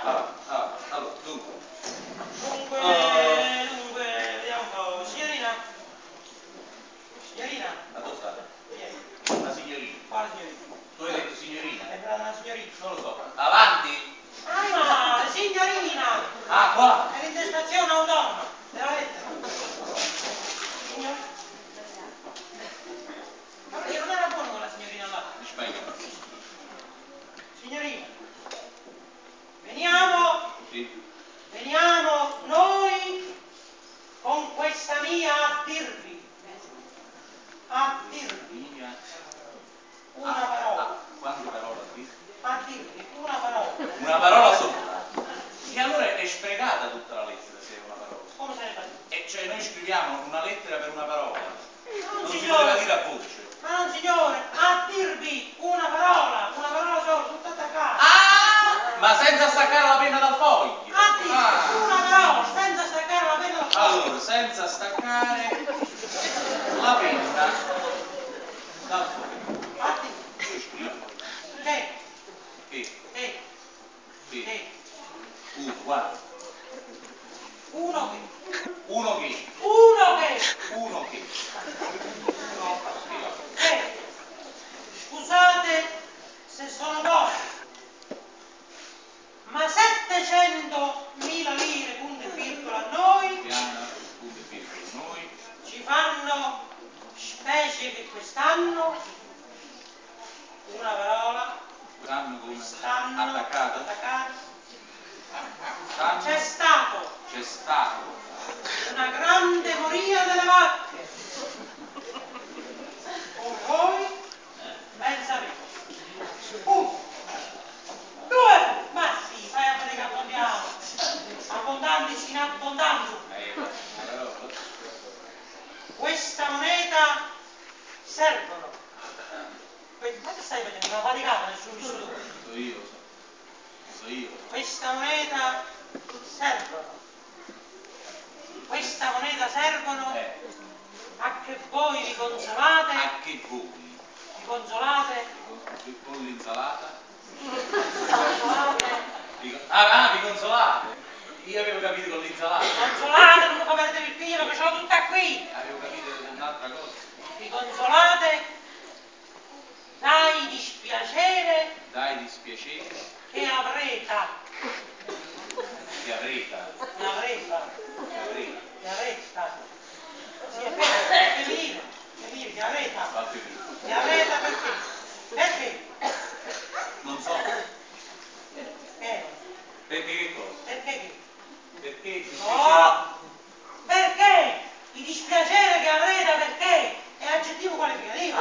Allora, dunque, vediamo un po'. Signorina? a dove sta? Vieni. La signorina. Quale signorina? Tu hai detto signorina? È entrata una signorina. Non lo so. Avanti? Animale, signorina! Ah, qua? È l'intestazione autonoma della lettera. Signor? Ma perché non era buono quella signorina là? In spagnolo. Signorina, veniamo, Sì. veniamo noi con questa mia a dirvi Mia. una parola, Quante parole ha detto? a dirvi una parola. Una parola sola. E allora è sprecata tutta la lettera se è una parola. Come se ne fa? E cioè noi scriviamo una lettera per una parola. Non Non si poteva signore, dire a voce. ma non signore, a dirvi una parola sola, tutta attaccata. Ah! Ma senza staccare la penna dal foglio. A dirvi una parola, senza staccare la penna dal foglio. Allora, senza staccare la penna dal foglio. A dirvi Io scrivo che, che, che, che, che, uno, guarda, uno che, uno che, uno che, uno che, che, scusate se sono pochi, ma 700.000 lire, punto e virgola, a noi piana, punto e virgola, noi, ci fanno, specie che quest'anno, una parola, quest'anno come quest'anno, attaccata, attaccata, quest'anno c'è stato una grande moria delle vacche, come voi ben sapete. Uno, due, ma sì, fai a vedere che abbondiamo, abbondanti in abbondanza. una parola, Questa moneta servono. Ma che stai facendo? Una faticata nessuno vissuto. so io, Questa moneta servono. Questa moneta servono a che voi vi consolate. a che voi, Vi consolate. con l'insalata, Vi consolate. vi consolate, io avevo capito con l'insalata, Consolate, non mi fa perdere il filo che ce l'ho tutta qui. avevo capito un'altra cosa, Vi consolate dai dispiacere dai dispiacere, che avrete. che avrete, Che avrete. che avrete, Che avrete. Sì, è femminile, che avrete. qualche video. Che avrete perché? Perché? Non so, Eh, perché che cosa? perché che? Perché il dispiacere, No! Perché? Il dispiacere che avrete perché? È aggettivo qualificativo.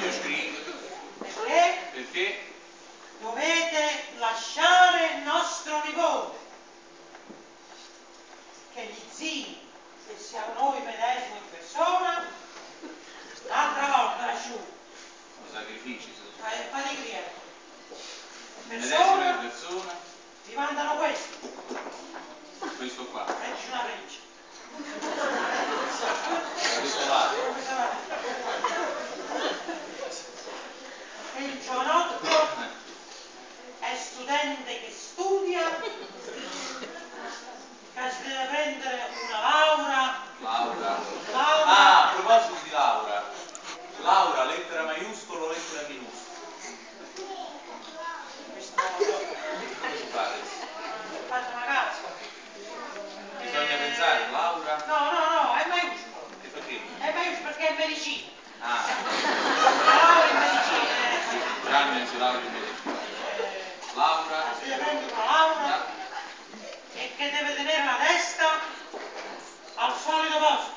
io scrivo, Perché dovete lasciare il nostro nipote, che gli zii, che siamo noi medesimi in persona, l'altra volta lasciù. sacrifici, Fai di cliente. medesima Persona, persona, ti mandano questo. questo qua, Leggi una freccia. da questo lato, E il giovanotto è studente che studia, che si deve prendere una laurea. Laura, Laurea. a proposito di Laura, Laura, lettera maiuscola o lettera minuscola, Questo non lo so. e come si fa adesso? Fate una cazzo. Bisogna pensare, Laura, No, è maiuscolo. e perché? È maiuscolo perché è medicina. Ah, La laurea in medicina. Gianni si laurea in medicina, Laura, Si deve prendere una laurea e che deve tenere la testa al solito posto.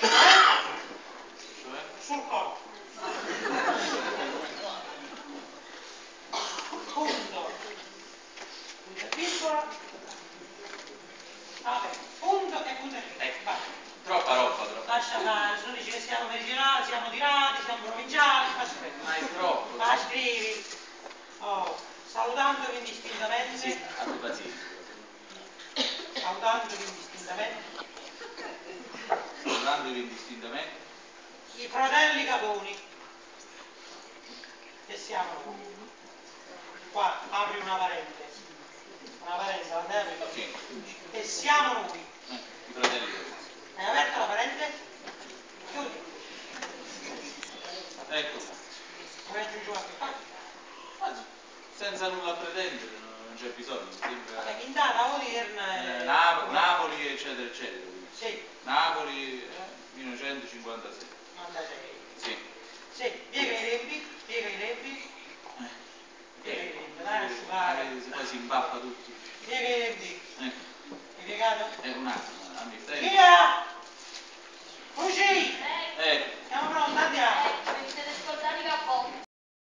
cioè, Sul collo. Punto. Punto e virgola. Vabbè, punto e punto e virgola. Vai. troppa roba, troppa. Lascia fare, se tu dici che siamo meridionali, siamo tirati, siamo provinciali, aspetta. Ma è troppo. Ma scrivi. Oh, salutandovi indistintamente. Sì, abbi pazienza. Salutandovi indistintamente. Salutandovi indistintamente. I fratelli Caponi. Che siamo qua. una parentesi. Una parentesi, la devi aprire. Sì. E siamo noi. I fratelli. Hai aperto la parentesi? Chiudi. Ecco. Vuoi aggiungere qualche cosa? Anzi, senza nulla a pretendere, non c'è bisogno. Sembra... Vabbè, in data odierna è... Napoli, eccetera, eccetera. Sì. Napoli, 1956. 96. Sì. Sì, piega i lembi, piega i lembi. Piega i lembi, dai asciugare. Poi si impappa tutto. Piega i lembi. Ecco. Hai piegato? Un attimo.